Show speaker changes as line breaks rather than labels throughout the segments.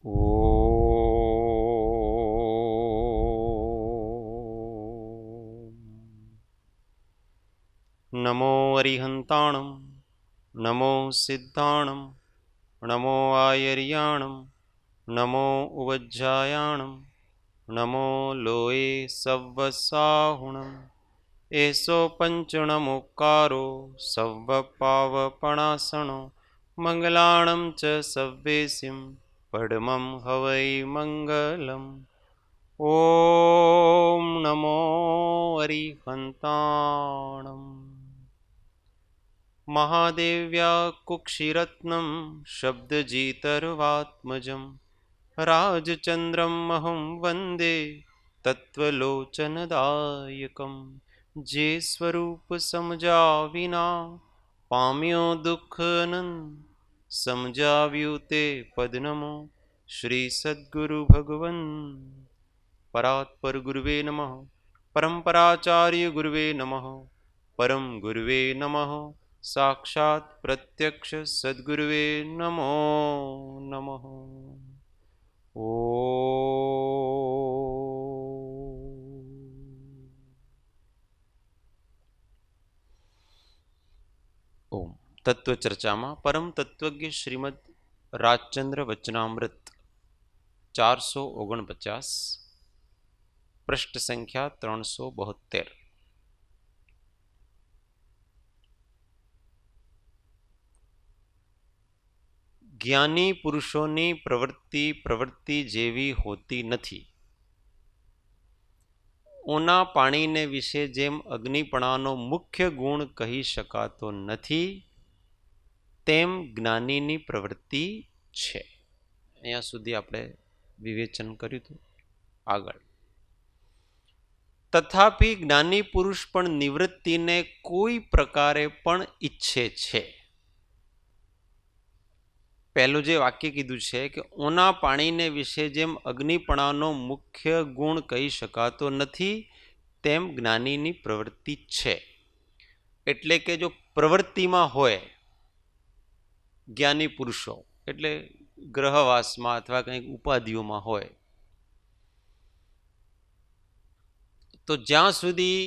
નમો અરિહંતાણમ, નમો સિદ્ધાણમ, નમો આયર્યાણમ, નમો ઉવજ્જાયાણમ, નમો લોએ સવ્વસાહુણમ. એસો પંચણમોકારો સવ્વપાવપણાસણો મંગલાણમ ચ સવ્વેસિમ પડમં હવૈ મંગલમ. ઓમ નમો અરિહંતાણમ. મહાદેવ્યા કુક્ષિરત્નમ શબ્દજીતર્વાત્મજમ રાજચંદ્રમ અહં વંદે તત્વલોચનદાયકમ. જે સ્વરૂપ સમજા વિના પામ્યો દુઃખનંદ, સમજાવ્યું તે પદનમો શ્રી સદ્ગુરુ ભગવન. પરાત્પર ગુરુવે નમઃ, પરંપરાચાર્ય ગુરુવે નમઃ, પરમ ગુરુવે નમઃ, સાક્ષાત પ્રત્યક્ષ સદ્ગુરુવે નમો નમઃ. ઓમ તત્વ ચર્ચામાં પરમ તત્વજ્ઞ શ્રીમદ રાજચંદ્ર વચનામૃત 449, પૃષ્ઠ સંખ્યા 372. જ્ઞાની પુરુષોની પ્રવૃત્તિ જેવી હોતી નથી. ઓના પાણીને વિશે જેમ અગ્નિપણાનો મુખ્ય ગુણ કહી શકાતો નથી, તેમ જ્ઞાનીની પ્રવૃત્તિ છે. અહીંયા સુધી આપણે વિવેચન કર્યું હતું. આગળ તથાપિ જ્ઞાની પુરુષ પણ નિવૃત્તિને કોઈ પ્રકારે પણ ઈચ્છે છે. પહેલું જે વાક્ય કીધું છે કે ઓના પાણીને વિશે જેમ અગ્નિપણાનો મુખ્ય ગુણ કહી શકાતો નથી, તેમ જ્ઞાનીની પ્રવૃત્તિ છે. એટલે કે જો પ્રવૃત્તિમાં હોય જ્ઞાની પુરુષો, એટલે ગ્રહવાસમાં અથવા કંઈક ઉપાધિઓમાં હોય, તો જ્યાં સુધી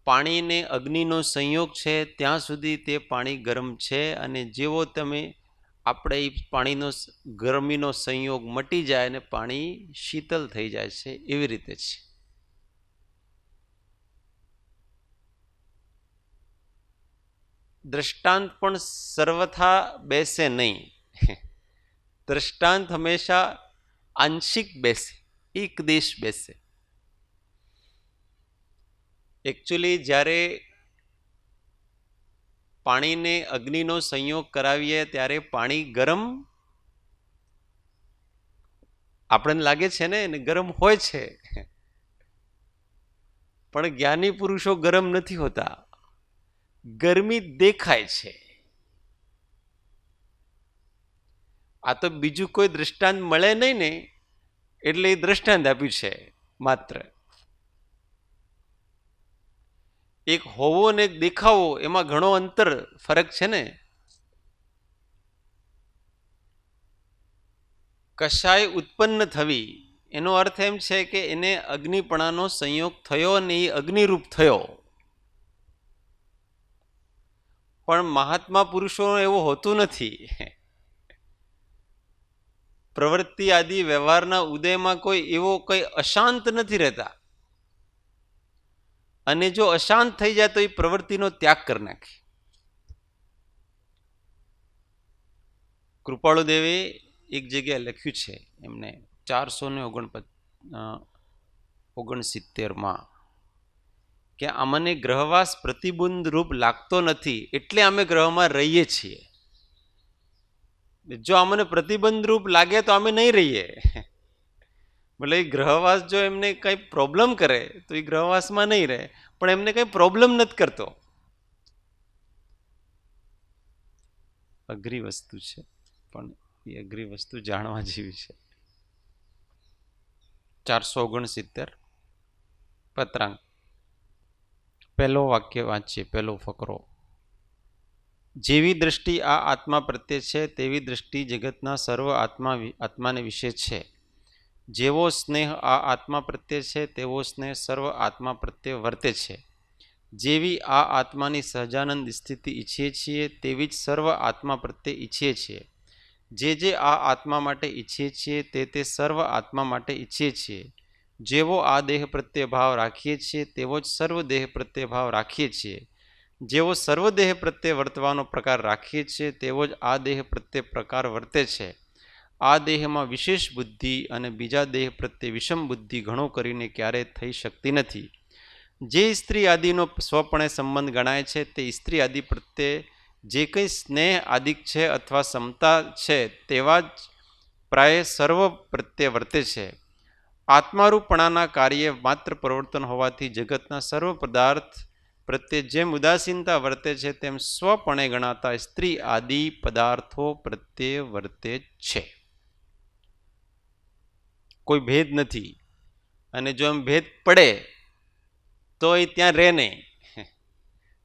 પાણીને અગ્નિનો સંયોગ છે ત્યાં સુધી તે પાણી ગરમ છે, અને જેવો તમે આપણે એ પાણીનો ગરમીનો સંયોગ મટી જાય અને પાણી શીતલ થઈ જાય છે, એવી રીતે છે. દ્રષ્ટાંત પણ સર્વથા બેસે નહીં. દ્રષ્ટાંત હંમેશા આંશિક બેસે, એક દેશ બેસે. એકચ્યુઅલી જ્યારે પાણીને અગ્નિનો સંયોગ કરાવીએ ત્યારે પાણી ગરમ આપણને લાગે છે ને, ગરમ હોય છે, પણ જ્ઞાની પુરુષો ગરમ નથી હોતા, ગરમી દેખાય છે. આ તો બીજું કોઈ દ્રષ્ટાંત મળે નહીં ને, એટલે એ દ્રષ્ટાંત આપ્યું છે માત્ર. એક હોવો ને એક દેખાવો, એમાં ઘણો અંતર ફરક છે ને. કશાય ઉત્પન્ન થવી એનો અર્થ એમ છે કે એને અગ્નિપણાનો સંયોગ થયો અને એ અગ્નિરૂપ થયો. પણ મહાત્મા પુરુષો એવું હોતું નથી. પ્રવૃત્તિ આદિ વ્યવહારના ઉદયમાં કોઈ એવો કોઈ અશાંત નથી રહેતા, અને જો અશાંત થઈ જાય તો એ પ્રવૃત્તિનો ત્યાગ કરી નાખે. કૃપાળુદેવે એક જગ્યાએ લખ્યું છે એમને 469 કે અમને ગ્રહવાસ પ્રતિબંધ રૂપ લાગતો નથી, એટલે અમે ગ્રહમાં રહીએ છીએ. જો અમને પ્રતિબંધ રૂપ લાગે તો અમે નહીં રહીએ. ભલે એ ગ્રહવાસ જો એમને કંઈ પ્રોબ્લેમ કરે તો એ ગ્રહવાસમાં નહીં રહે, પણ એમને કંઈ પ્રોબ્લેમ નથી કરતો. અઘરી વસ્તુ છે, પણ એ અઘરી વસ્તુ જાણવા જેવી છે. 469 પત્રાંક, પહેલો વાક્ય વાંચીએ, પહેલો ફકરો. જેવી દૃષ્ટિ આ આત્મા પ્રત્યે છે તેવી દૃષ્ટિ જગતના સર્વ આત્માને વિશે છે. જેવો સ્નેહ આ આત્મા પ્રત્યે છે તેવો સ્નેહ સર્વ આત્મા પ્રત્યે વર્તે છે. જેવી આ આત્માની સહજાનંદ સ્થિતિ ઈચ્છીએ છીએ તેવી જ સર્વ આત્મા પ્રત્યે ઈચ્છીએ છીએ. જે આ આત્મા માટે ઈચ્છીએ છીએ તે સર્વ આત્મા માટે ઈચ્છીએ છીએ. જેવો આ દેહ પ્રત્યે ભાવ રાખીએ છીએ તેવો જ સર્વ દેહ પ્રત્યે ભાવ રાખીએ છીએ. જેવો સર્વદેહ પ્રત્યે વર્તવાનો પ્રકાર રાખીએ છીએ તેવો જ આ દેહ પ્રત્યે પ્રકાર વર્તે છે. આ દેહમાં વિશેષ બુદ્ધિ અને બીજા દેહ પ્રત્યે વિષમ બુદ્ધિ ઘણો કરીને ક્યારેય થઈ શકતી નથી. જે સ્ત્રી આદિનો સ્વપણે સંબંધ ગણાય છે તે સ્ત્રી આદિ પ્રત્યે જે કંઈ સ્નેહ આદિક છે અથવા સમતા છે તેવા જ પ્રાય સર્વ પ્રત્યે વર્તે છે. આત્મારૂપણાના કાર્ય માત્ર પ્રવર્તન હોવાથી જગતના સર્વ પદાર્થ પ્રત્યે જેમ ઉદાસીનતા વર્તે છે તેમ સ્વપણે ગણાતા સ્ત્રી આદિ પદાર્થો પ્રત્યે વર્તે છે. કોઈ ભેદ નથી. અને જો એમ ભેદ પડે તો એ ત્યાં રહે નહીં.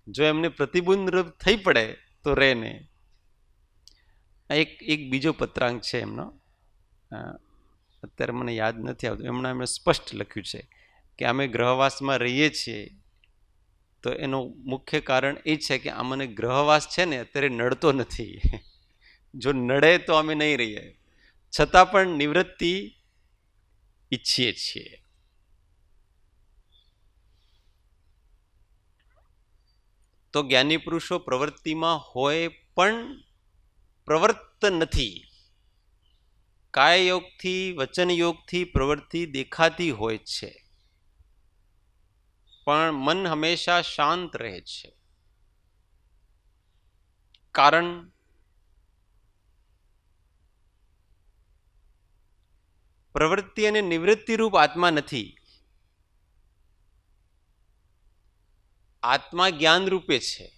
જો એમને પ્રતિબિંબ થઈ પડે તો રહે નહીં. એક બીજો પત્રાંક છે એમનો, અત્યારે મને યાદ નથી આવતું. એમણે સ્પષ્ટ લખ્યું છે કે અમે ગ્રહવાસમાં રહીએ છીએ તો એનું મુખ્ય કારણ એ છે કે અમને ગ્રહવાસ છે ને અત્યારે નડતો નથી. જો નડે તો અમે નહીં રહીએ, છતાં પણ નિવૃત્તિ ઈચ્છીએ છીએ. તો જ્ઞાની પુરુષો પ્રવૃત્તિમાં હોય પણ પ્રવૃત્ત નથી. કાય યોગથી વચન યોગથી પ્રવૃત્તિ દેખાતી હોય છે પણ મન હંમેશા શાંત રહે છે. કારણ પ્રવૃત્તિ અને નિવૃત્તિ રૂપ આત્મા નથી. આત્મા જ્ઞાન રૂપે છે.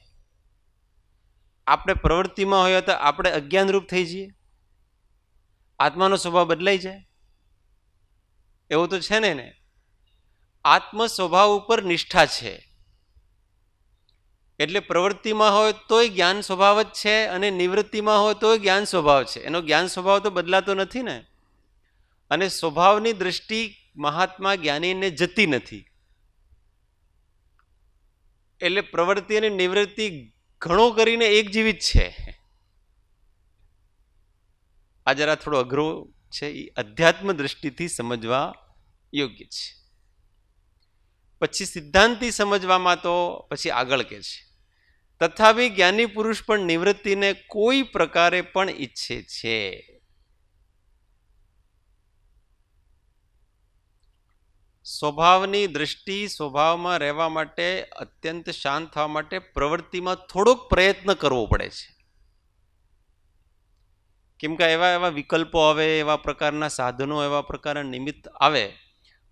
આપણે પ્રવૃત્તિમાં હોય તો આપણે અજ્ઞાન રૂપ થઈ જઈએ, આત્માનો સ્વભાવ બદલાઈ જાય. એવું તો છે ને. આત્મ સ્વભાવ ઉપર નિષ્ઠા છે એટલે પ્રવૃત્તિમાં હોય તોય જ્ઞાન સ્વભાવ જ છે અને નિવૃત્તિમાં હોય તોય જ્ઞાન સ્વભાવ છે. એનો જ્ઞાન સ્વભાવ તો બદલાતો નથી ને. અને સ્વભાવની દૃષ્ટિ મહાત્મા જ્ઞાનીને જતી નથી. એટલે પ્રવૃત્તિ અને નિવૃત્તિ ઘણો કરીને એક જેવી જ છે. આ જરા થોડો અઘરો છે, એ અધ્યાત્મ દૃષ્ટિથી સમજવા યોગ્ય છે. પછી સિદ્ધાંતિ સમજવામાં તો પછી આગળ કે છે તથાપિ જ્ઞાની પુરુષ પણ નિવૃત્તિને કોઈ પ્રકારે પણ ઈચ્છે છે. સ્વભાવની દૃષ્ટિ સ્વભાવમાં રહેવા માટે, અત્યંત શાંત થવા માટે પ્રવૃત્તિમાં થોડોક પ્રયત્ન કરવો પડે છે. કેમ કે એવા વિકલ્પો આવે, એવા પ્રકારના સાધનો, એવા પ્રકારના નિમિત્ત આવે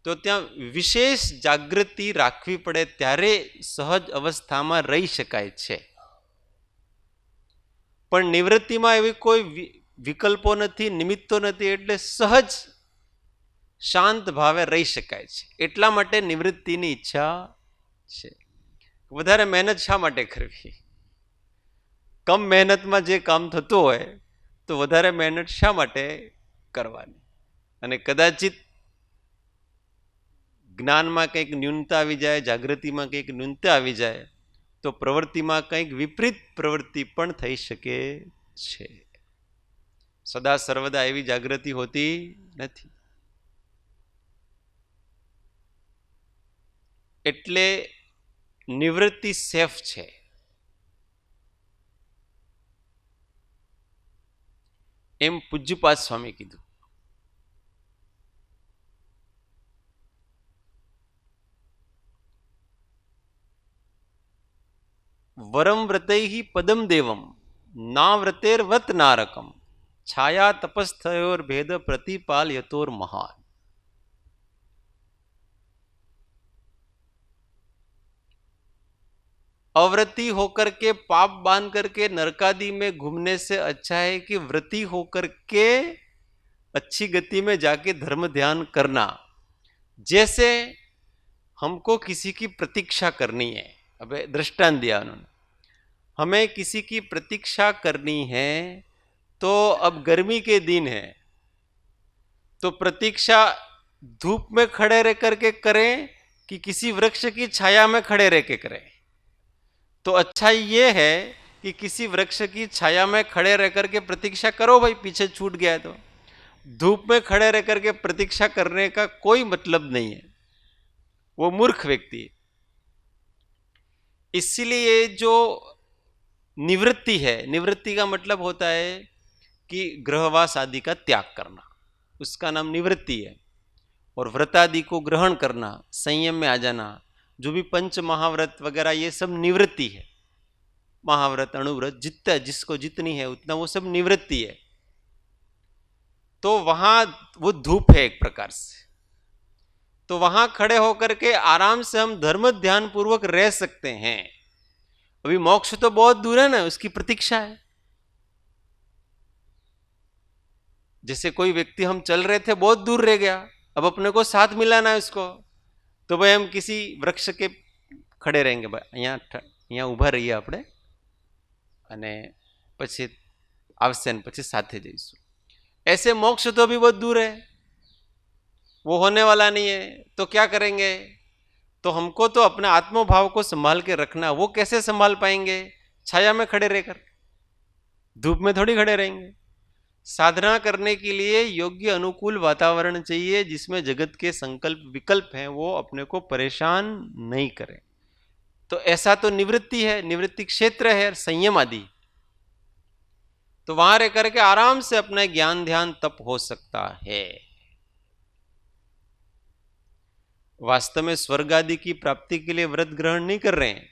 તો ત્યાં વિશેષ જાગૃતિ રાખવી પડે, ત્યારે સહજ અવસ્થામાં રહી શકાય છે. પણ નિવૃત્તિમાં એવી કોઈ વિકલ્પો નથી, નિમિત્તો નથી, એટલે સહજ શાંત ભાવે રહી શકાય છે. એટલા માટે નિવૃત્તિની ઈચ્છા છે. વધારે મહેનત શા માટે કરવી? કમ મહેનતમાં જે કામ થતું હોય તો વધારે મહેનત શા માટે કરવાની? અને કદાચિત જ્ઞાનમાં કંઈક ન્યૂનતા આવી જાય, જાગૃતિમાં કંઈક ન્યૂનતા આવી જાય તો પ્રવૃત્તિમાં કંઈક વિપરીત પ્રવૃત્તિ પણ થઈ શકે છે. સદા સર્વદા એવી જાગૃતિ હોતી નથી. એટલે નિવૃત્તિ સેફ છે. એમ પૂજ્યપાદ સ્વામી કીધું. વરમ વ્રતૈ પદમ દેવમ ના વ્રતેર વત નારકમ છાયા તપસ્થયોર ભેદ પ્રતિપાલ યતોર મહાન. अव्रती होकर के पाप बांध करके नरकादि में घूमने से अच्छा है कि व्रती होकर के अच्छी गति में जाके धर्म ध्यान करना. जैसे हमको किसी की प्रतीक्षा करनी है. अब दृष्टांत दिया उन्होंने. हमें किसी की प्रतीक्षा करनी है तो अब गर्मी के दिन है तो प्रतीक्षा धूप में खड़े रह करके करें कि किसी वृक्ष की छाया में खड़े रह के करें। तो अच्छा ये है कि किसी वृक्ष की छाया में खड़े रह करके प्रतीक्षा करो भाई, पीछे छूट गया तो। धूप में खड़े रह करके प्रतीक्षा करने का कोई मतलब नहीं है, वो मूर्ख व्यक्ति है। इसलिए जो निवृत्ति है, निवृत्ति का मतलब होता है कि गृहवास आदि का त्याग करना, उसका नाम निवृत्ति है। और व्रत आदि को ग्रहण करना, संयम में आ जाना, जो भी पंच महाव्रत वगैरह ये सब निवृत्ति है। महाव्रत अणुव्रत जितना जिसको जितनी है उतना वो सब निवृत्ति है। तो वहां वो धूप है एक प्रकार से, तो वहां खड़े होकर के आराम से हम धर्म ध्यान पूर्वक रह सकते हैं। अभी मोक्ष तो बहुत दूर है ना, उसकी प्रतीक्षा है। जैसे कोई व्यक्ति हम चल रहे थे बहुत दूर रह गया, अब अपने को साथ मिलाना है उसको, तो भाई हम किसी वृक्ष के खड़े रहेंगे, भाई यहाँ उभा रहिए આપણે અને પછી આવશે ને પછી સાથે જઈશું। ऐसे मोक्ष तो अभी बहुत दूर है, वो होने वाला नहीं है। तो क्या करेंगे? तो हमको तो अपने आत्मभाव को संभाल के रखना। वो कैसे संभाल पाएंगे? छाया में खड़े रहकर, धूप में थोड़ी खड़े रहेंगे। साधना करने के लिए योग्य अनुकूल वातावरण चाहिए जिसमें जगत के संकल्प विकल्प हैं वो अपने को परेशान नहीं करें। तो ऐसा तो निवृत्ति है, निवृत्ति क्षेत्र है, संयम आदि। तो वहां रह करके आराम से अपना ज्ञान ध्यान तप हो सकता है। वास्तव में स्वर्ग आदि की प्राप्ति के लिए व्रत ग्रहण नहीं कर रहे हैं।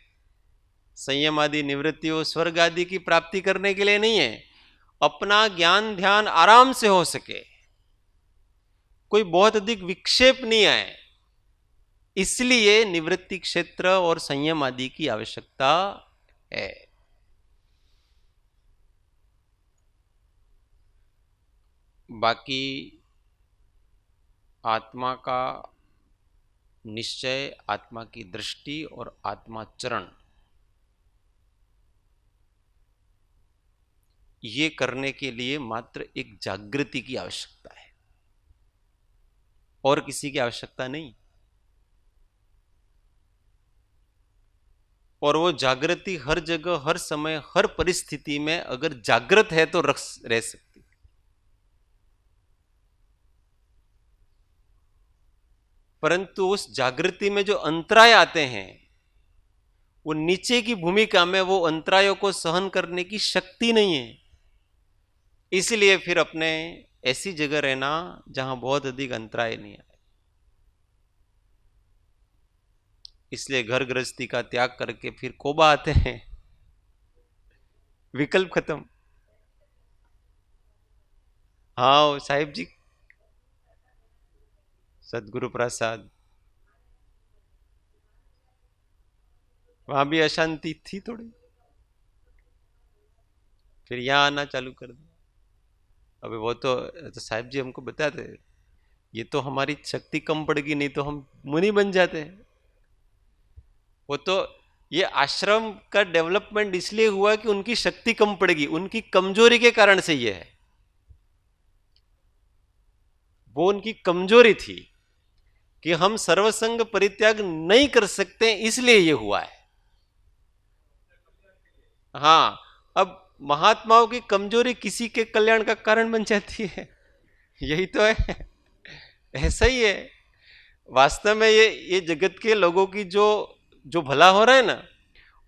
संयम आदि निवृत्ति वो स्वर्ग आदि की प्राप्ति करने के लिए नहीं है, अपना ज्ञान ध्यान आराम से हो सके, कोई बहुत अधिक विक्षेप नहीं आए, इसलिए निवृत्ति क्षेत्र और संयम आदि की आवश्यकता है। बाकी आत्मा का निश्चय, आत्मा की दृष्टि और आत्माचरण, ये करने के लिए मात्र एक जागृति की आवश्यकता है और किसी की आवश्यकता नहीं। और वो जागृति हर जगह, हर समय, हर परिस्थिति में अगर जागृत है तो रह सकती। परंतु उस जागृति में जो अंतराय आते हैं, वो नीचे की भूमिका में वो अंतरायों को सहन करने की शक्ति नहीं है। इसलिए फिर अपने ऐसी जगह रहना जहां बहुत अधिक अंतराय नहीं आए। इसलिए घर गृहस्थी का त्याग करके फिर कोबा आते हैं, विकल्प खत्म। हाँ साहिब जी, सदगुरु प्रसाद, वहां भी अशांति थी थोड़ी, फिर यहां आना चालू कर दिया। अबे वो तो साहिब जी हमको बताते, ये तो हमारी शक्ति कम पड़ेगी, नहीं तो हम मुनि बन जाते हैं। वो तो ये आश्रम का डेवलपमेंट इसलिए हुआ कि उनकी शक्ति कम पड़ेगी, उनकी कमजोरी के कारण से ये है। वो उनकी कमजोरी थी कि हम सर्वसंग परित्याग नहीं कर सकते, इसलिए ये हुआ है। हाँ, अब महात्माओं की कमजोरी किसी के कल्याण का कारण बन जाती है, यही तो है। ऐसा ही है वास्तव में। ये जगत के लोगों की जो भला हो रहा है ना,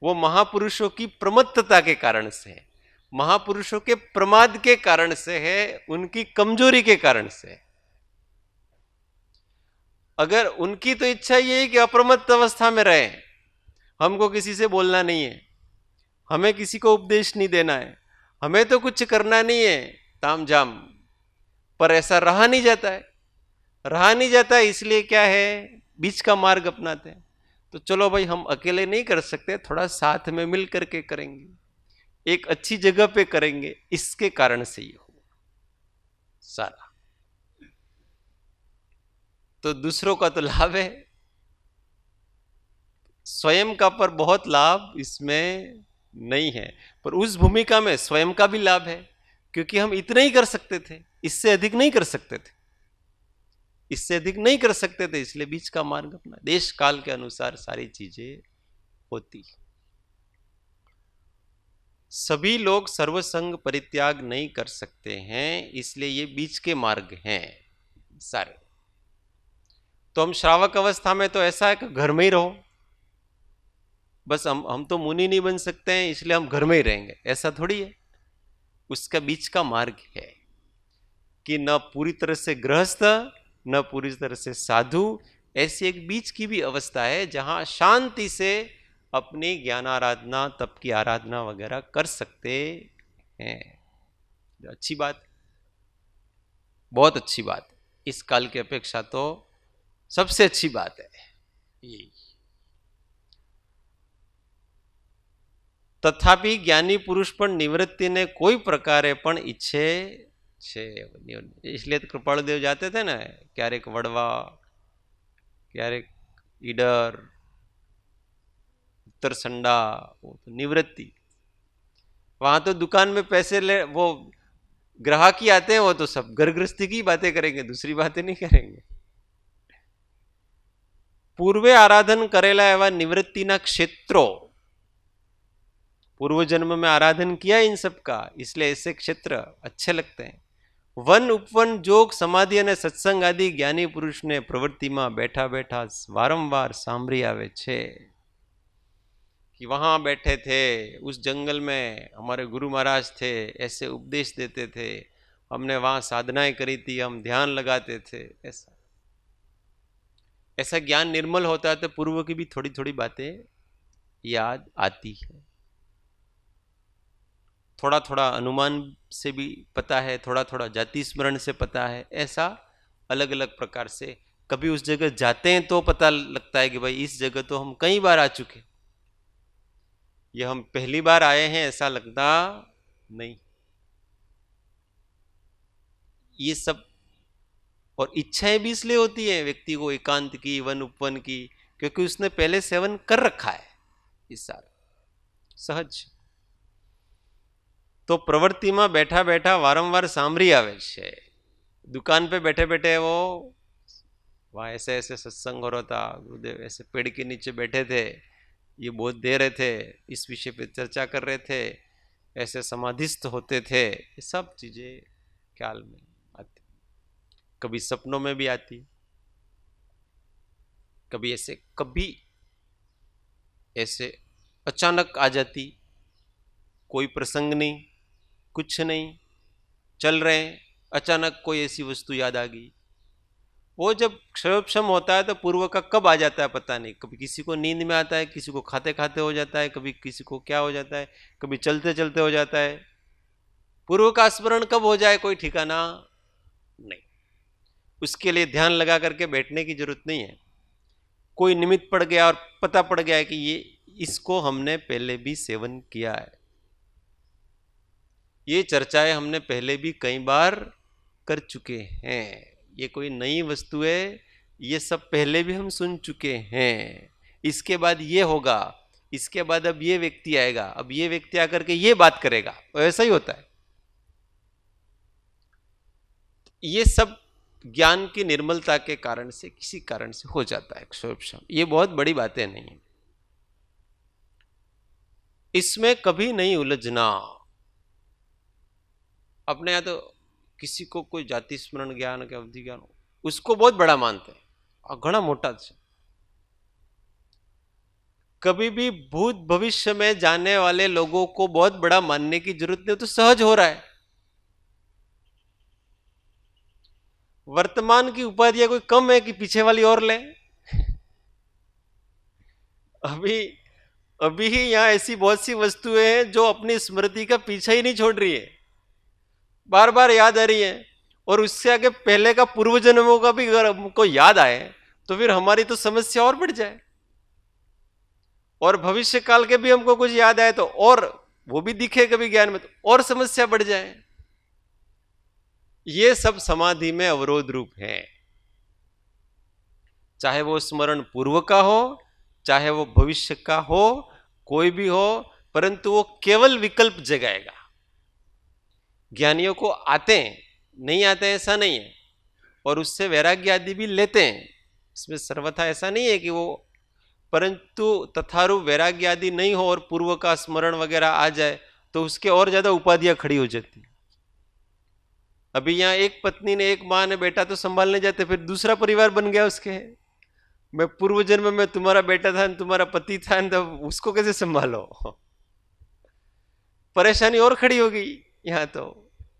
वो महापुरुषों की प्रमत्तता के कारण से है, महापुरुषों के प्रमाद के कारण से है, उनकी कमजोरी के कारण से है। अगर उनकी तो इच्छा ये है कि अप्रमत्त अवस्था में रहे, हमको किसी से बोलना नहीं है, हमें किसी को उपदेश नहीं देना है, हमें तो कुछ करना नहीं है, ताम झाम, पर ऐसा रहा नहीं जाता है। रहा नहीं जाता है इसलिए क्या है, बीच का मार्ग अपनाते हैं। तो चलो भाई, हम अकेले नहीं कर सकते, थोड़ा साथ में मिल करके करेंगे, एक अच्छी जगह पे करेंगे, इसके कारण से ये हुआ सारा। तो दूसरों का तो लाभ है, स्वयं का पर बहुत लाभ इसमें नहीं है, पर उस भूमिका में स्वयं का भी लाभ है, क्योंकि हम इतना ही कर सकते थे, इससे अधिक नहीं कर सकते थे, इससे अधिक नहीं कर सकते थे, इसलिए बीच का मार्ग अपना। देश काल के अनुसार सारी चीजें होती। सभी लोग सर्वसंग परित्याग नहीं कर सकते हैं, इसलिए ये बीच के मार्ग हैं सारे। तो हम श्रावक अवस्था में तो ऐसा है कि घर में ही रहो, बस हम तो मुनि नहीं बन सकते हैं इसलिए हम घर में ही रहेंगे, ऐसा थोड़ी है। उसका बीच का मार्ग है कि न पूरी तरह से गृहस्थ न पूरी तरह से साधु, ऐसी एक बीच की भी अवस्था है जहां शांति से अपनी ज्ञान आराधना, तप की आराधना वगैरह कर सकते हैं। अच्छी बात, बहुत अच्छी बात, इस काल की अपेक्षा तो सबसे अच्छी बात है ये। तथापि ज्ञानी पुरुष पर निवृत्ति ने कोई प्रकारे पण ઈચ્છે છે, इसलिए तो कृपालुदेव जाते थे ना, क्यारेक वड़वा, क्यारेक ईडर, उत्तरसंडा, वो तो निवृत्ति। वहां तो दुकान में पैसे ले, वो ग्राहक ही आते हैं, वो तो सब घर गृहस्थी की बातें करेंगे, दूसरी बातें नहीं करेंगे। पूर्वे आराधन करेला एवं निवृत्तिना क्षेत्रों, पूर्व जन्म में आराधन किया इन सब का, इसलिए ऐसे क्षेत्र अच्छे लगते हैं। वन उपवन जोग समाधि અને સત્સંગ આદि જ્ઞાની પુરુષને પ્રવૃત્તિમાં બેઠા બેઠા વારંવાર સાંભળી આવે છે कि वहां बैठे थे उस जंगल में, हमारे गुरु महाराज थे, ऐसे उपदेश देते थे, हमने वहां साधनाएं करी थी, हम ध्यान लगाते थे, ऐसा ऐसा ज्ञान निर्मल होता है तो पूर्व की भी थोड़ी थोड़ी बातें याद आती है। थोड़ा थोड़ा अनुमान से भी पता है, थोड़ा थोड़ा जाति स्मरण से पता है, ऐसा अलग अलग प्रकार से। कभी उस जगह जाते हैं तो पता लगता है कि भाई इस जगह तो हम कई बार आ चुके, ये हम पहली बार आए हैं ऐसा लगता नहीं। ये सब, और इच्छाएं भी इसलिए होती है व्यक्ति को एकांत की, वन उपवन की, क्योंकि उसने पहले सेवन कर रखा है इस साल सहज। तो प्रवृत्ति में बैठा बैठा वारंवार सांभरी आवे छे। दुकान पे बैठे बैठे वो वहाँ ऐसे ऐसे सत्संग हो रहा था, गुरुदेव ऐसे पेड़ के नीचे बैठे थे, ये बोध दे रहे थे, इस विषय पे चर्चा कर रहे थे, ऐसे समाधिस्थ होते थे, ये सब चीजें ख्याल में आती, कभी सपनों में भी आती, कभी ऐसे अचानक आ जाती, कोई प्रसंग नहीं, कुछ नहीं, चल रहे हैं, अचानक कोई ऐसी वस्तु याद आ गई। वो जब क्षयोपशम होता है तो पूर्व का कब आ जाता है पता नहीं, कभी किसी को नींद में आता है, किसी को खाते खाते हो जाता है, कभी किसी को क्या हो जाता है, कभी चलते चलते हो जाता है। पूर्व का स्मरण कब हो जाए कोई ठिकाना नहीं। उसके लिए ध्यान लगा करके बैठने की जरूरत नहीं है। कोई निमित्त पड़ गया और पता पड़ गया है कि ये इसको हमने पहले भी सेवन किया है, ये चर्चाएं हमने पहले भी कई बार कर चुके हैं, ये कोई नई वस्तु है, ये सब पहले भी हम सुन चुके हैं। इसके बाद ये होगा, इसके बाद अब ये व्यक्ति आएगा, अब ये व्यक्ति आकर के ये बात करेगा, ऐसा ही होता है। ये सब ज्ञान की निर्मलता के कारण से, किसी कारण से हो जाता है क्षयोपशम। ये बहुत बड़ी बातें नहीं है, इसमें कभी नहीं उलझना। अपने यहाँ तो किसी को कोई जाति स्मरण ज्ञान के अवधि ज्ञान उसको बहुत बड़ा मानते हैं और घना मोटा है। कभी भी भूत भविष्य में जाने वाले लोगों को बहुत बड़ा मानने की जरूरत नहीं, तो सहज हो रहा है। वर्तमान की उपाधियां कोई कम है कि पीछे वाली और ले। अभी ही यहां ऐसी बहुत सी वस्तुएं हैं जो अपनी स्मृति का पीछा ही नहीं छोड़ रही है, बार बार याद आ रही है, और उससे आगे पहले का पूर्व जन्मों का भी अगर हमको याद आए तो फिर हमारी तो समस्या और बढ़ जाए, और भविष्य काल के भी हमको कुछ याद आए तो और वो भी दिखे कभी ज्ञान में, तो और समस्या बढ़ जाए। ये सब समाधि में अवरोध रूप है, चाहे वो स्मरण पूर्व का हो, चाहे वो भविष्य का हो, कोई भी हो, परंतु वो केवल विकल्प जगाएगा। ज्ञानियों को आते हैं, नहीं आते हैं ऐसा नहीं है, और उससे वैराग्य आदि भी लेते हैं, इसमें सर्वथा ऐसा नहीं है कि वो, परंतु तथारु वैराग्य आदि नहीं हो और पूर्व का स्मरण वगैरह आ जाए तो उसके और ज्यादा उपाधियां खड़ी हो जाती। अभी यहाँ एक पत्नी ने, एक माँ ने बेटा तो संभालने जाते, फिर दूसरा परिवार बन गया उसके। मैं पूर्व जन्म में तुम्हारा बेटा था, तुम्हारा पति था, तब उसको कैसे संभालो, परेशानी और खड़ी हो गई। यहाँ तो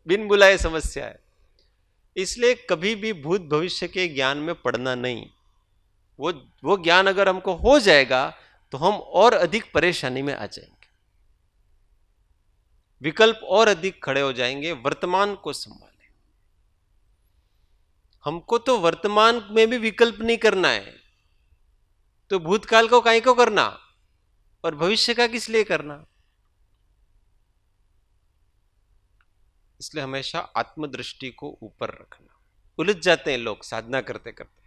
बिन बुलाए समस्या है। इसलिए कभी भी भूत भविष्य के ज्ञान में पड़ना नहीं। वो ज्ञान अगर हमको हो जाएगा तो हम और अधिक परेशानी में आ जाएंगे, विकल्प और अधिक खड़े हो जाएंगे। वर्तमान को संभालें। हमको तो वर्तमान में भी विकल्प नहीं करना है, तो भूतकाल को काहे को करना और भविष्य का किस लिए करना। इसलिए हमेशा आत्मदृष्टि को ऊपर रखना। उलझ जाते हैं लोग साधना करते करते,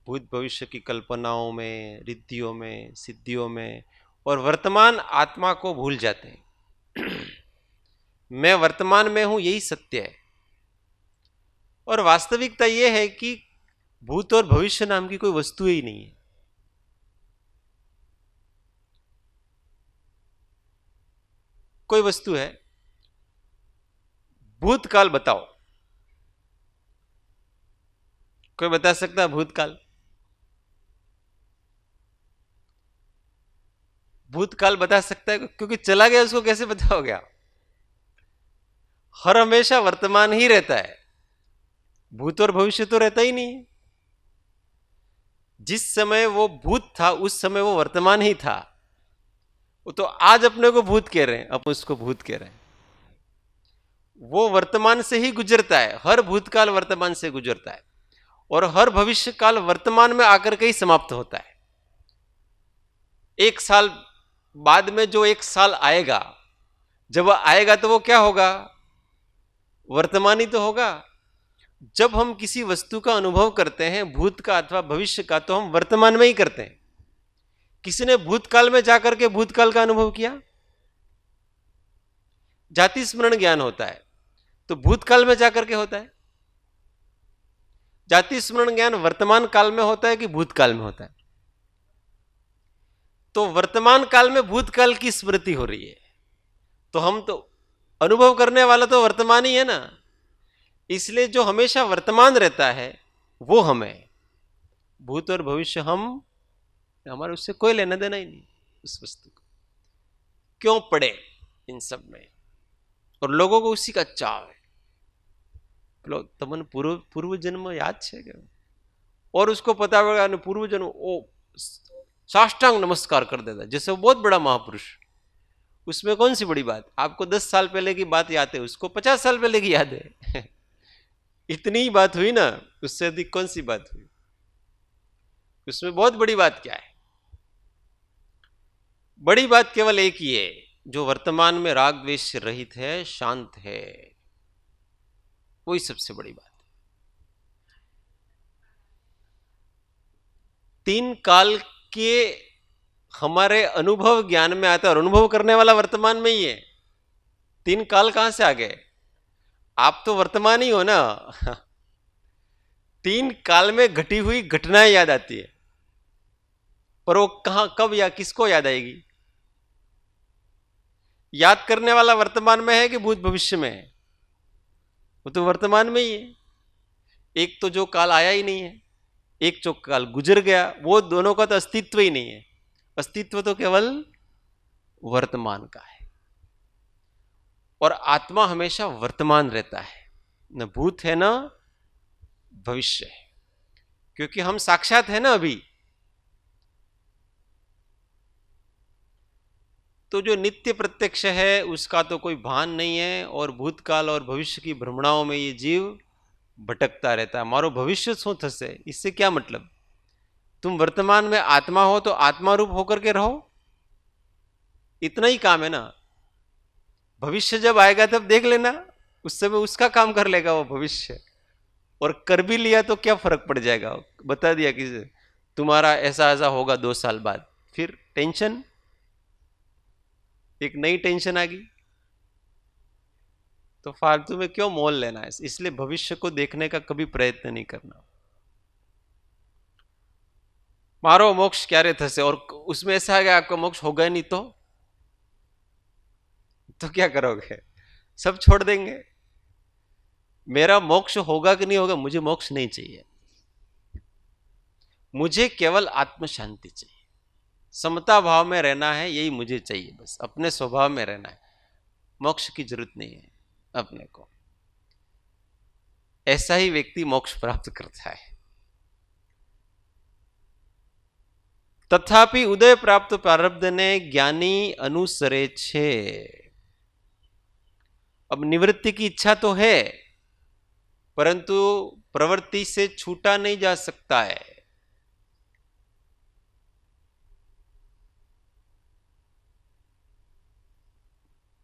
भूत भविष्य की कल्पनाओं में, रिद्धियों में, सिद्धियों में, और वर्तमान आत्मा को भूल जाते हैं। मैं वर्तमान में हूं, यही सत्य है। और वास्तविकता यह है कि भूत और भविष्य नाम की कोई वस्तु ही नहीं है। कोई वस्तु है, भूतकाल बताओ, कोई बता सकता है भूतकाल? भूतकाल बता सकता है? क्योंकि चला गया, उसको कैसे बताओगे आप? हर हमेशा वर्तमान ही रहता है, भूत और भविष्य तो रहता ही नहीं है। जिस समय वो भूत था उस समय वो वर्तमान ही था। वो तो आज अपने को भूत कह रहे हैं, अपन उसको भूत कह रहे हैं। वो वर्तमान से ही गुजरता है, हर भूतकाल वर्तमान से गुजरता है, और हर भविष्य काल वर्तमान में आकर के ही समाप्त होता है। एक साल बाद में जो एक साल आएगा, जब वह आएगा तो वो क्या होगा? वर्तमान ही तो होगा। जब हम किसी वस्तु का अनुभव करते हैं, भूत का अथवा भविष्य का, तो हम वर्तमान में ही करते हैं। किसी ने भूतकाल में जाकर के भूतकाल का अनुभव किया? जाति स्मरण ज्ञान होता है तो भूतकाल में जाकर के होता है। जाति स्मरण ज्ञान वर्तमान काल में होता है कि भूतकाल में होता है? तो वर्तमान काल में भूतकाल की स्मृति हो रही है, तो हम तो अनुभव करने वाला तो वर्तमान ही है ना। इसलिए जो हमेशा वर्तमान रहता है वो हमें, भूत और भविष्य हम, हमारे उससे कोई लेना देना ही नहीं। उस वस्तु को क्यों पड़े इन सब में, और लोगों को उसी का चाव है। तमन पूर्व जन्म याद है क्या? और उसको पता होगा पूर्व जन्म, ओ साष्टांग नमस्कार कर देता जैसे वो बहुत बड़ा महापुरुष। उसमें कौन सी बड़ी बात? आपको 10 साल पहले की बात याद है, उसको 50 साल पहले की याद है। इतनी ही बात हुई ना, उससे अधिक कौन सी बात हुई? उसमें बहुत बड़ी बात क्या है? बड़ी बात केवल एक ही है, जो वर्तमान में राग द्वेष से रहित है, शांत है, वही सबसे बड़ी बात है। 3 काल के हमारे अनुभव ज्ञान में आता है, और अनुभव करने वाला वर्तमान में ही है। 3 काल कहां से आ गए? आप तो वर्तमान ही हो ना। 3 काल में घटी हुई घटनाएं याद आती है, पर वो कहां, कब या किसको याद आएगी? याद करने वाला वर्तमान में है कि भूत भविष्य में है? वो तो वर्तमान में ही है। एक तो जो काल आया ही नहीं है, एक जो काल गुजर गया, वो दोनों का तो अस्तित्व ही नहीं है। अस्तित्व तो केवल वर्तमान का है, और आत्मा हमेशा वर्तमान रहता है, न भूत है न भविष्य है, क्योंकि हम साक्षात है ना अभी। तो जो नित्य प्रत्यक्ष है उसका तो कोई भान नहीं है, और भूतकाल और भविष्य की भ्रमणाओं में ये जीव भटकता रहता है। मारो भविष्य शू थसे, इससे क्या मतलब? तुम वर्तमान में आत्मा हो तो आत्मा रूप होकर के रहो, इतना ही काम है ना। भविष्य जब आएगा तब देख लेना, उस समय उसका काम कर लेगा वो भविष्य। और कर भी लिया तो क्या फर्क पड़ जाएगा? बता दिया कि तुम्हारा ऐसा ऐसा होगा 2 साल बाद, फिर टेंशन। एक नई टेंशन आ गई, तो फालतू में क्यों मोल लेना है। इसलिए भविष्य को देखने का कभी प्रयत्न नहीं करना। मारो मोक्ष क्यारे थसे, और उसमें ऐसा है कि आपका मोक्ष होगा नहीं तो क्या करोगे? सब छोड़ देंगे। मेरा मोक्ष होगा कि नहीं होगा, मुझे मोक्ष नहीं चाहिए। मुझे केवल आत्म शांति चाहिए, समता भाव में रहना है, यही मुझे चाहिए। बस अपने स्वभाव में रहना है, मोक्ष की जरूरत नहीं है अपने को। ऐसा ही व्यक्ति मोक्ष प्राप्त करता है। तथापि उदय प्राप्त प्रारब्ध ने ज्ञानी अनुसरे छे। अब निवृत्ति की इच्छा तो है, परंतु प्रवृत्ति से छूटा नहीं जा सकता है।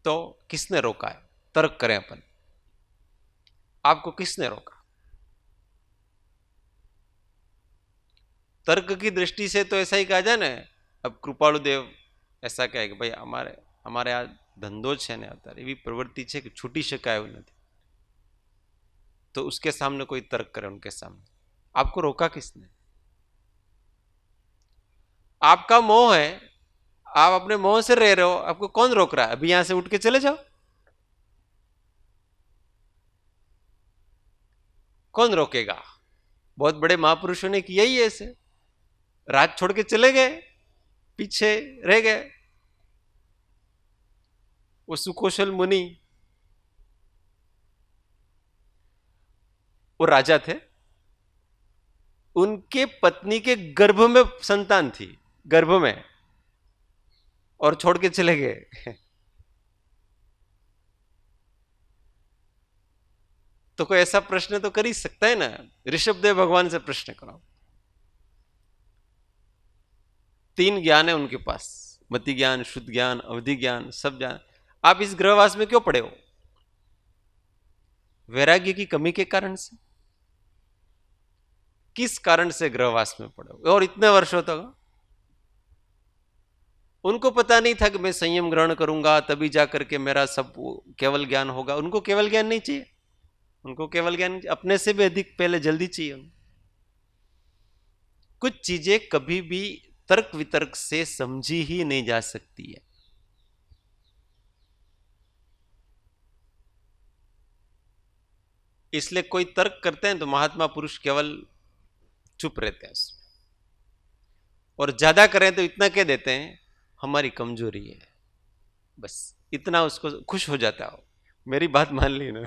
तो किसने रोका है? तर्क करें अपन, आपको किसने रोका? तर्क की दृष्टि से तो ऐसा ही कहा जाए ना। अब कृपालु देव ऐसा कहे कि भाई हमारे आ धंधो है ने अत्यारे एवी प्रवृत्ति है कि छूटी शकाय एवं नहीं, तो उसके सामने कोई तर्क करे, उनके सामने। आपको रोका किसने? आपका मोह है, आप अपने मोह से रह रहे हो, आपको कौन रोक रहा है? अभी यहां से उठ के चले जाओ। कौन रोकेगा? बहुत बड़े महापुरुषों ने किया ही ऐसे, राज छोड़ के चले गए, पीछे रह गए। वो सुकौशल मुनि, वो राजा थे, उनके पत्नी के गर्भ में संतान थी, गर्भ में, और छोड़ के चले गए। तो कोई ऐसा प्रश्न तो कर ही सकता है ना। ऋषभदेव भगवान से प्रश्न करो। 3 ज्ञान है उनके पास, मति ज्ञान, शुद्ध ज्ञान, अवधि ज्ञान, सब ज्ञान। आप इस गृहवास में क्यों पड़े हो? वैराग्य की कमी के कारण से? किस कारण से गृहवास में पड़े हो? और इतने वर्षों तक उनको पता नहीं था कि मैं संयम ग्रहण करूंगा तभी जाकर के मेरा सब केवल ज्ञान होगा। उनको केवल ज्ञान नहीं चाहिए, उनको केवल ज्ञान अपने से भी अधिक पहले जल्दी चाहिए। कुछ चीजें कभी भी तर्क वितर्क से समझी ही नहीं जा सकती है। इसलिए कोई तर्क करते हैं तो महात्मा पुरुष केवल चुप रहते हैं उसमें, और ज्यादा करें तो इतना कह देते हैं हमारी कमजोरी है, बस इतना उसको खुश हो जाता हो। मेरी बात मान ली ना,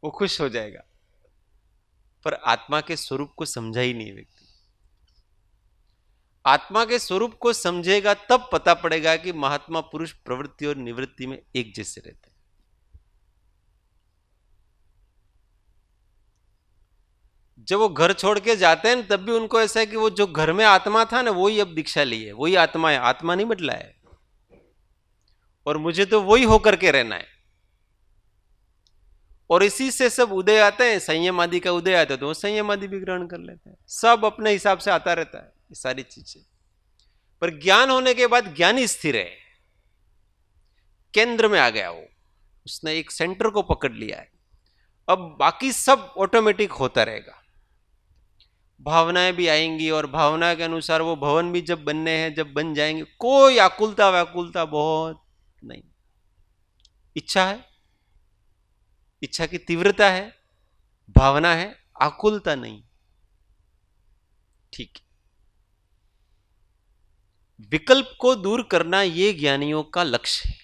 वो खुश हो जाएगा। पर आत्मा के स्वरूप को समझा ही नहीं व्यक्ति। आत्मा के स्वरूप को समझेगा तब पता पड़ेगा कि महात्मा पुरुष प्रवृत्ति और निवृत्ति में एक जैसे रहते हैं। जब वो घर छोड़ के जाते हैं तब भी उनको ऐसा है कि वो जो घर में आत्मा था ना, वही अब दीक्षा ली है, वही आत्मा है, आत्मा नहीं बदला है, और मुझे तो वही होकर के रहना है। और इसी से सब उदय आते हैं, संयम आदि का उदय आता है तो वो संयम आदि भी ग्रहण कर लेते हैं। सब अपने हिसाब से आता रहता है ये सारी चीजें। पर ज्ञान होने के बाद ज्ञानी स्थिर है, केंद्र में आ गया, वो उसने एक सेंटर को पकड़ लिया है। अब बाकी सब ऑटोमेटिक होता रहेगा। भावनाएं भी आएंगी और भावना के अनुसार वो भवन भी जब बनने हैं, जब बन जाएंगे, कोई आकुलता व्याकुलता बहुत नहीं। इच्छा है, इच्छा की तीव्रता है, भावना है, आकुलता नहीं। ठीक है। विकल्प को दूर करना ये ज्ञानियों का लक्ष्य है।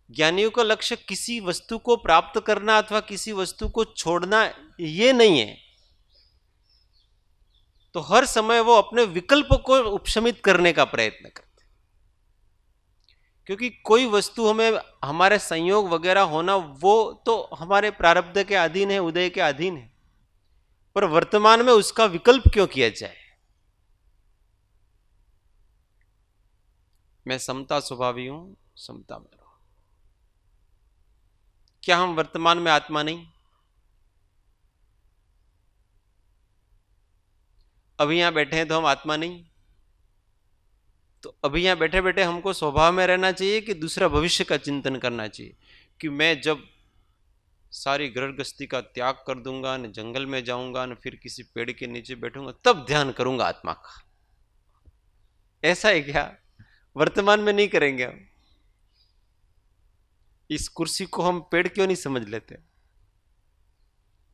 ज्ञानियों का लक्ष्य किसी वस्तु को प्राप्त करना अथवा किसी वस्तु को छोड़ना ये नहीं है। तो हर समय वो अपने विकल्प को उपशमित करने का प्रयत्न करते, क्योंकि कोई वस्तु हमें हमारे संयोग वगैरह होना वो तो हमारे प्रारब्ध के अधीन है, उदय के अधीन है। पर वर्तमान में उसका विकल्प क्यों किया जाए? मैं समता स्वभावी हूं, समता में रहो। क्या हम वर्तमान में आत्मा नहीं? अभी यहां बैठे हैं तो हम आत्मा नहीं? तो अभी यहाँ बैठे बैठे हमको स्वभाव में रहना चाहिए कि दूसरा भविष्य का चिंतन करना चाहिए कि मैं जब सारी गृहस्थी का त्याग कर दूंगा न जंगल में जाऊंगा न फिर किसी पेड़ के नीचे बैठूंगा तब ध्यान करूंगा आत्मा का। ऐसा है क्या? वर्तमान में नहीं करेंगे हम। इस कुर्सी को हम पेड़ क्यों नहीं समझ लेते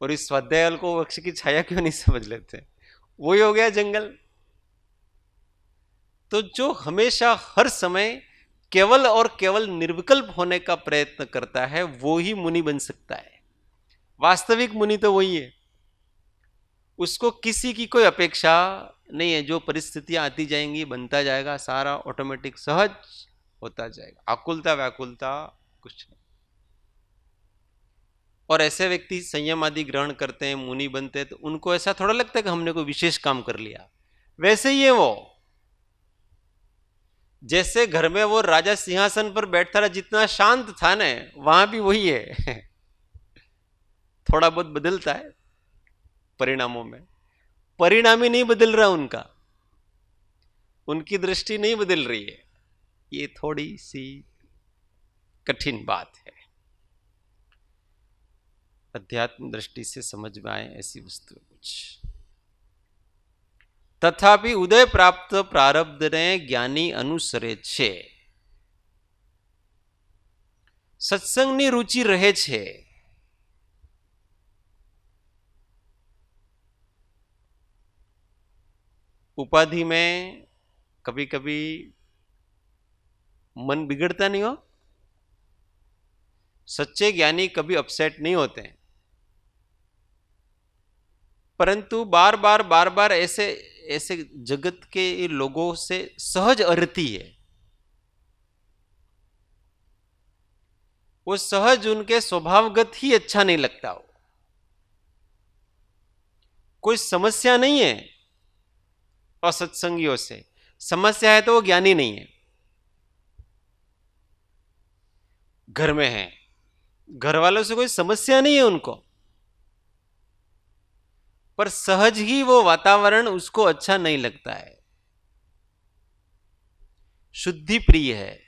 और इस स्वाध्याय को वृक्ष की छाया क्यों नहीं समझ लेते? वही हो गया जंगल। तो जो हमेशा हर समय केवल और केवल निर्विकल्प होने का प्रयत्न करता है वो ही मुनि बन सकता है। वास्तविक मुनि तो वही है, उसको किसी की कोई अपेक्षा नहीं है। जो परिस्थितियां आती जाएंगी बनता जाएगा, सारा ऑटोमेटिक सहज होता जाएगा, आकुलता व्याकुलता कुछ नहीं। और ऐसे व्यक्ति संयम आदि ग्रहण करते हैं, मुनि बनते हैं, तो उनको ऐसा थोड़ा लगता है कि हमने कोई विशेष काम कर लिया। वैसे ही है वो, जैसे घर में वो राजा सिंहासन पर बैठता रहा, जितना शांत था ना, वहां भी वही है। थोड़ा बहुत बदलता है परिणामों में, परिणाम ही नहीं बदल रहा उनका, उनकी दृष्टि नहीं बदल रही है। ये थोड़ी सी कठिन बात है, अध्यात्म दृष्टि से समझ में आए ऐसी वस्तु कुछ। तथापि उदय प्राप्त प्रारब्ध ने ज्ञानी अनुसरे छे, सत्संगनी रुचि रहे छे। उपाधि में कभी कभी मन बिगड़ता नहीं हो, सच्चे ज्ञानी कभी अपसेट नहीं होते हैं, परंतु बार बार ऐसे ऐसे जगत के लोगों से सहज अरती है। वो सहज उनके स्वभावगत ही अच्छा नहीं लगता हो। कोई समस्या नहीं है असत्संगियों से, समस्या है तो वो ज्ञानी नहीं है। घर में है, घर वालों से कोई समस्या नहीं है उनको, पर सहज ही वो वातावरण उसको अच्छा नहीं लगता है। शुद्धि प्रिय है,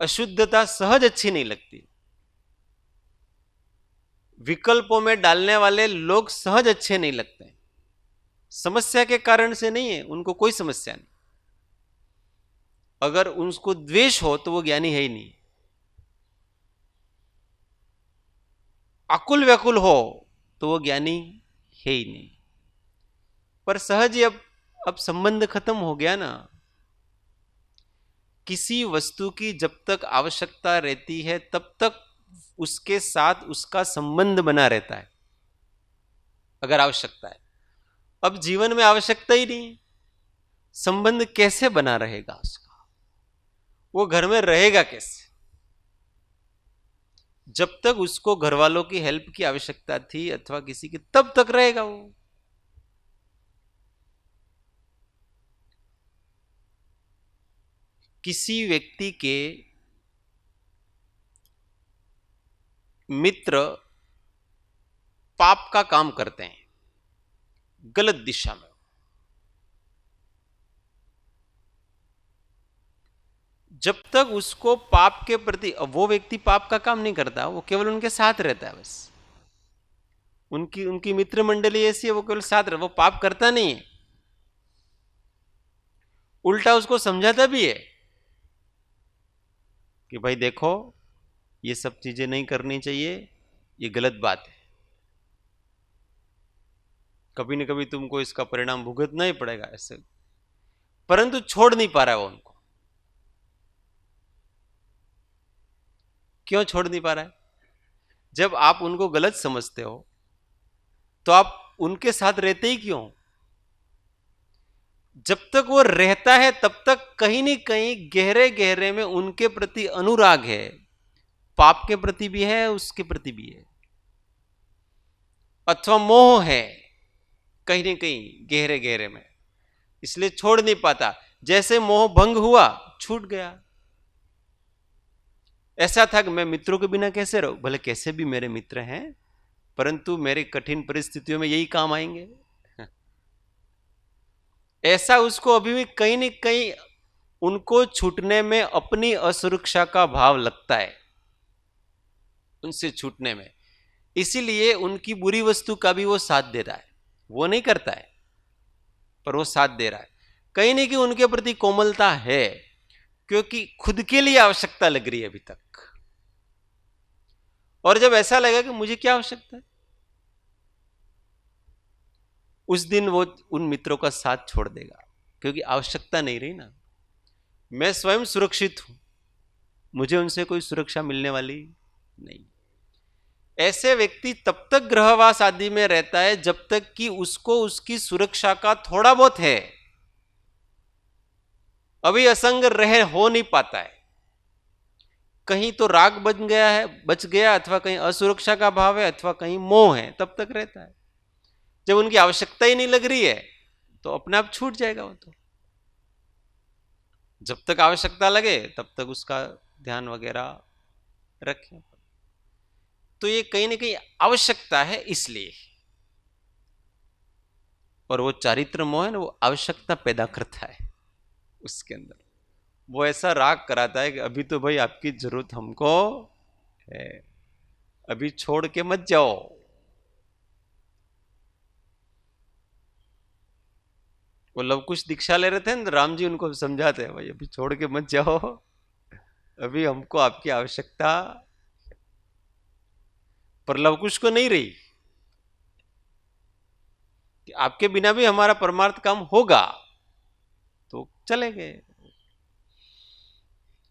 अशुद्धता सहज अच्छी नहीं लगती। विकल्पों में डालने वाले लोग सहज अच्छे नहीं लगते। समस्या के कारण से नहीं है, उनको कोई समस्या नहीं। अगर उनको द्वेष हो तो वो ज्ञानी है ही नहीं। आकुल व्याकुल हो तो वो ज्ञानी है ही नहीं। पर सहज ही अब संबंध खत्म हो गया ना। किसी वस्तु की जब तक आवश्यकता रहती है तब तक उसके साथ उसका संबंध बना रहता है, अगर आवश्यकता है। अब जीवन में आवश्यकता ही नहीं, संबंध कैसे बना रहेगा उसका? वो घर में रहेगा कैसे? जब तक उसको घर वालों की हेल्प की आवश्यकता थी अथवा किसी की, तब तक रहेगा वो। किसी व्यक्ति के मित्र पाप का काम करते हैं, गलत दिशा में, जब तक उसको पाप के प्रति, वो व्यक्ति पाप का काम नहीं करता, वो केवल उनके साथ रहता है बस। उनकी मित्र मंडली ऐसी है, वो केवल साथ रहे, वो पाप करता नहीं है। उल्टा उसको समझाता भी है कि भाई देखो, ये सब चीजें नहीं करनी चाहिए, ये गलत बात है, कभी न कभी तुमको इसका परिणाम भुगतना ही पड़ेगा ऐसे। परंतु छोड़ नहीं पा रहा है वो उनको। क्यों छोड़ नहीं पा रहा है? जब आप उनको गलत समझते हो तो आप उनके साथ रहते ही क्यों? जब तक वो रहता है तब तक कहीं न कहीं गहरे गहरे में उनके प्रति अनुराग है, पाप के प्रति भी है, उसके प्रति भी है, अथवा मोह है कहीं न कहीं गहरे गहरे में, इसलिए छोड़ नहीं पाता। जैसे मोह भंग हुआ, छूट गया। ऐसा था कि मैं मित्रों के बिना कैसे रहूं, भले कैसे भी मेरे मित्र हैं, परंतु मेरे कठिन परिस्थितियों में यही काम आएंगे। ऐसा उसको अभी भी कहीं न कहीं उनको छूटने में अपनी असुरक्षा का भाव लगता है, उनसे छूटने में, इसीलिए उनकी बुरी वस्तु का भी वो साथ दे रहा है। वो नहीं करता है पर वो साथ दे रहा है। कहीं नहीं कि उनके प्रति कोमलता है, क्योंकि खुद के लिए आवश्यकता लग रही है अभी तक। और जब ऐसा लगेगा कि मुझे क्या आवश्यकता है, उस दिन वो उन मित्रों का साथ छोड़ देगा, क्योंकि आवश्यकता नहीं रही ना। मैं स्वयं सुरक्षित हूं, मुझे उनसे कोई सुरक्षा मिलने वाली नहीं। ऐसे व्यक्ति तब तक गृहवास आदि में रहता है जब तक कि उसको उसकी सुरक्षा का थोड़ा बहुत है, अभी असंग रह हो नहीं पाता है। कहीं तो राग बन गया है, बच गया, अथवा कहीं असुरक्षा का भाव है, अथवा कहीं मोह है, तब तक रहता है। जब उनकी आवश्यकता ही नहीं लग रही है तो अपने आप छूट जाएगा वो। तो जब तक आवश्यकता लगे तब तक उसका ध्यान वगैरह रखें। तो ये कहीं ना कहीं आवश्यकता है इसलिए, और वो चारित्र मोह है ना, वो आवश्यकता पैदा करता है उसके अंदर। वो ऐसा राग कराता है कि अभी तो भाई आपकी जरूरत हमको है, अभी छोड़ के मत जाओ। वो लव कुश दीक्षा ले रहे थे ना, राम जी उनको समझाते हैं, भाई अभी छोड़ के मत जाओ, अभी हमको आपकी आवश्यकता। पर लव कुश को नहीं रही कि आपके बिना भी हमारा परमार्थ काम होगा, तो चले गए।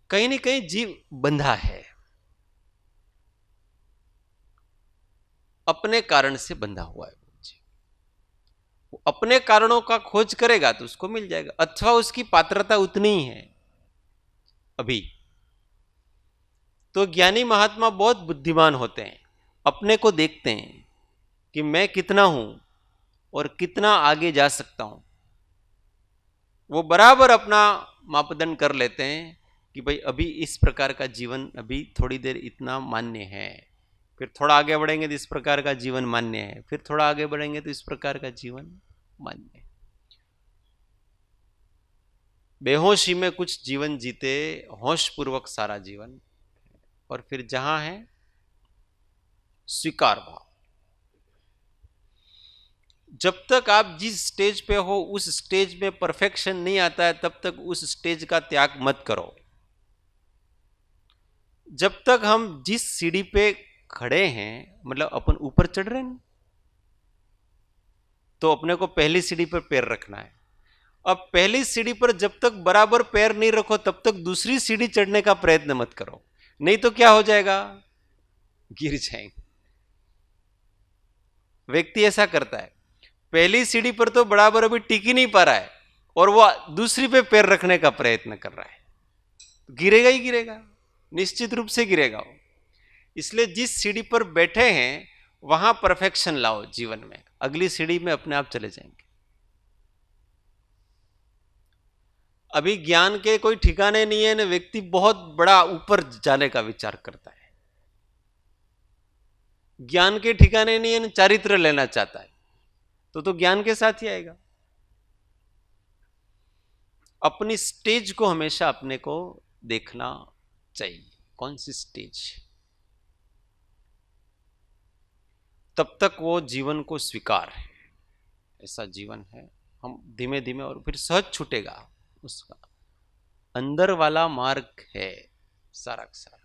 कहीं ना कहीं जीव बंधा है, अपने कारण से बंधा हुआ है। वो अपने कारणों का खोज करेगा तो उसको मिल जाएगा, अथवा उसकी पात्रता उतनी ही है अभी। तो ज्ञानी महात्मा बहुत बुद्धिमान होते हैं, अपने को देखते हैं कि मैं कितना हूं और कितना आगे जा सकता हूं। वो बराबर अपना मापदंड कर लेते हैं कि भाई अभी इस प्रकार का जीवन अभी थोड़ी देर इतना मान्य है, फिर थोड़ा आगे बढ़ेंगे तो इस प्रकार का जीवन मान्य है, फिर थोड़ा आगे बढ़ेंगे तो इस प्रकार का जीवन मान्य है। बेहोशी में कुछ जीवन जीते, होश पूर्वक सारा जीवन, और फिर जहां है स्वीकार भाव। जब तक आप जिस स्टेज पे हो उस स्टेज में परफेक्शन नहीं आता है, तब तक उस स्टेज का त्याग मत करो। जब तक हम जिस सीढ़ी पे खड़े हैं, मतलब अपन ऊपर चढ़ रहे हैं, तो अपने को पहली सीढ़ी पर पैर रखना है। अब पहली सीढ़ी पर जब तक बराबर पैर नहीं रखो तब तक दूसरी सीढ़ी चढ़ने का प्रयत्न मत करो, नहीं तो क्या हो जाएगा, गिर जाएंगे। व्यक्ति ऐसा करता है, पहली सीढ़ी पर तो बराबर अभी टिक ही नहीं पा रहा है और वो दूसरी पे पैर रखने का प्रयत्न कर रहा है, तो गिरेगा ही गिरेगा, निश्चित रूप से गिरेगा वो। इसलिए जिस सीढ़ी पर बैठे हैं वहां परफेक्शन लाओ जीवन में, अगली सीढ़ी में अपने आप चले जाएंगे। अभी ज्ञान के कोई ठिकाने नहीं है ना, व्यक्ति बहुत बड़ा ऊपर जाने का विचार करता है। ज्ञान के ठिकाने नहीं है ना, चारित्र लेना चाहता है, तो ज्ञान के साथ ही आएगा। अपनी स्टेज को हमेशा अपने को देखना चाहिए, कौन सी स्टेज, तब तक वो जीवन को स्वीकार है, ऐसा जीवन है। हम धीमे धीमे और फिर सहज छूटेगा उसका अंदर वाला मार्ग है सारा का सारा।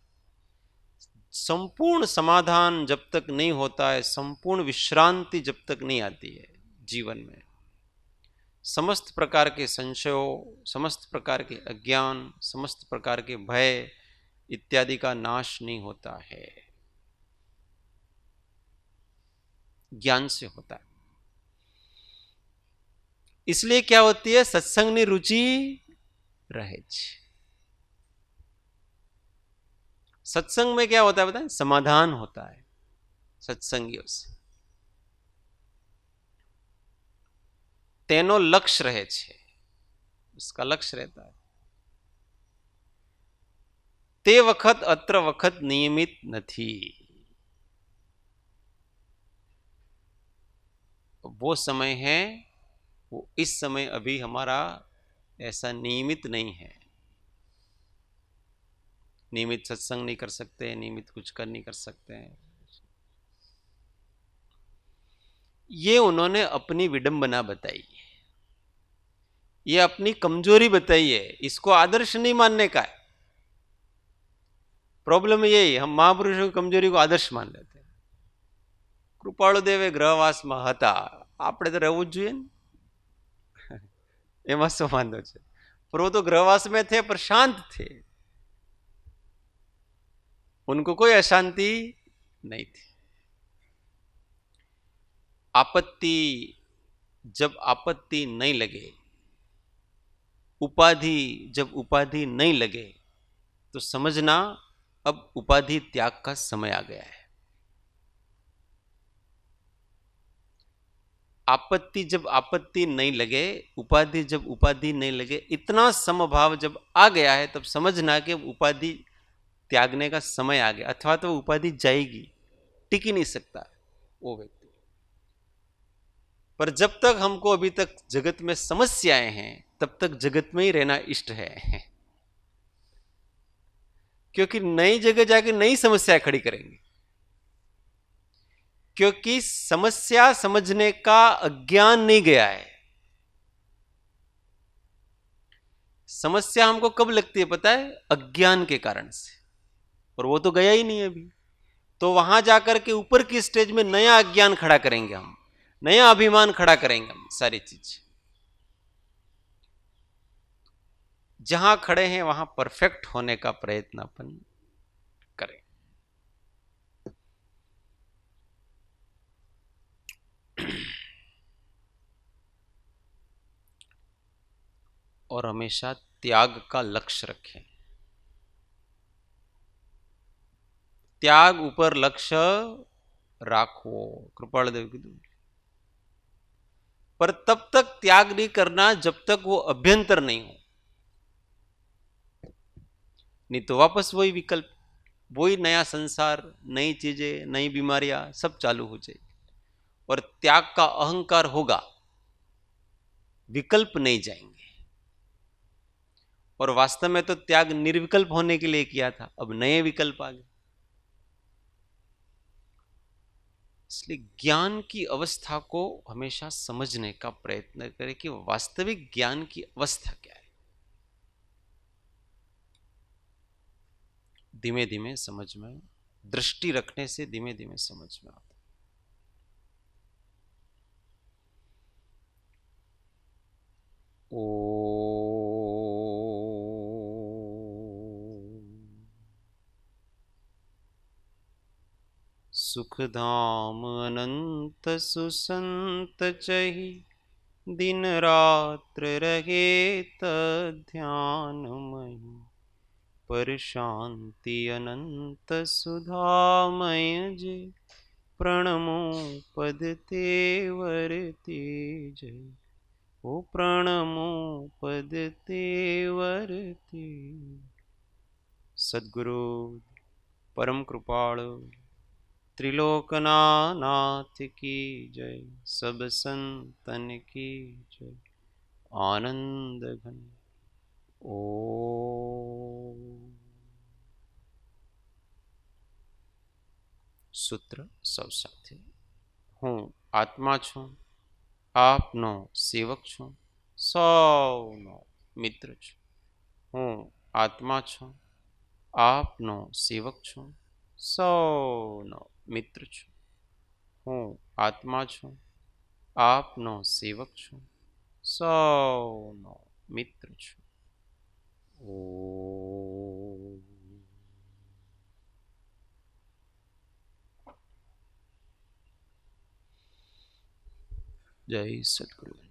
संपूर्ण समाधान जब तक नहीं होता है, संपूर्ण विश्रांति जब तक नहीं आती है जीवन में, समस्त प्रकार के संशयों, समस्त प्रकार के अज्ञान, समस्त प्रकार के भय इत्यादि का नाश नहीं होता है, ज्ञान से होता है। इसलिए क्या होती है, सत्संगनी रुचि रहे। सत्संग में क्या होता है बताएं, समाधान होता है सत्संगियों से, तेनो लक्ष्य रहे छे, उसका लक्ष्य रहता है। ते वखत अत्र वखत नियमित नहीं, वो समय है, वो इस समय अभी हमारा ऐसा नियमित नहीं है, नियमित सत्संग नहीं कर सकते, नियमित कुछ कर नहीं कर सकते हैं। ये उन्होंने अपनी विडंबना बताई है, ये अपनी कमजोरी बताई है, इसको आदर्श नहीं मानने का है। प्रॉब्लम यही, हम महापुरुषों की कमजोरी को आदर्श मान लेते हैं। કૃપાળુ દેવે ગ્રહવાસમાં હતા, આપણે તો રહેવું જ જોઈએ ને, એમાં શું વાંધો છે? पर वो तो ग्रहवास में थे पर शांत थे, उनको कोई अशांति नहीं थी। आपत्ति, जब आपत्ति नहीं लगे, उपाधि जब उपाधि नहीं लगे, तो समझना अब उपाधि त्याग का समय आ गया है। आपत्ति जब आपत्ति नहीं लगे, उपाधि जब उपाधि नहीं लगे, इतना समभाव जब आ गया है, तब समझना कि उपाधि त्यागने का समय आ गया, अथवा तो उपाधि जाएगी, टिक ही नहीं सकता वो व्यक्ति। पर जब तक हमको अभी तक जगत में समस्याएं हैं, तब तक जगत में ही रहना इष्ट है, क्योंकि नई जगह जाके नई समस्याएं खड़ी करेंगे, क्योंकि समस्या समझने का अज्ञान नहीं गया है। समस्या हमको कब लगती है पता है? अज्ञान के कारण से, और वो तो गया ही नहीं अभी। तो वहां जाकर के ऊपर की स्टेज में नया अज्ञान खड़ा करेंगे हम, नया अभिमान खड़ा करेंगे हम, सारी चीज। जहां खड़े हैं वहां परफेक्ट होने का प्रयत्न अपन करें। और हमेशा त्याग का लक्ष्य रखें। त्याग ऊपर लक्ष्य राखो, कृपालदेव कीधुं। पर तब तक त्याग नहीं करना जब तक वो अभ्यंतर नहीं हो, नहीं तो वापस वही विकल्प, वही नया संसार, नई चीजें, नई बीमारियां सब चालू हो जाएगी। और त्याग का अहंकार होगा, विकल्प नहीं जाएंगे। और वास्तव में तो त्याग निर्विकल्प होने के लिए किया था, अब नए विकल्प आ गए। इसलिए ज्ञान की अवस्था को हमेशा समझने का प्रयत्न करें कि वास्तविक ज्ञान की अवस्था क्या है। धीमे धीमे समझ में, दृष्टि रखने से धीमे धीमे समझ में आता। ओ सुखधाम अनंत सुसंत चहि, दिन रात्र रहे तध्यानमयि, पर शांति अनंत सुधामय जे, प्रणमो पद तेवरते जय। ओ प्रणमो पद तेवरते। सद्गुरु परम कृपाल त्रिलोकनाथ की जय, सब संतन की जय। आनंद घन ओ। सूत्र सौ साथी। हूँ आत्मा छूं, आपनो सेवक छूं, सौनो मित्र छूं। हूँ आत्मा छूं, आपनो सेवक छूं, सौनो मित्र छूं। हूँ आत्मा छूं, आपनो सेवक छूं, सौनो मित्र छूं। ओ। जय सद्गुरु।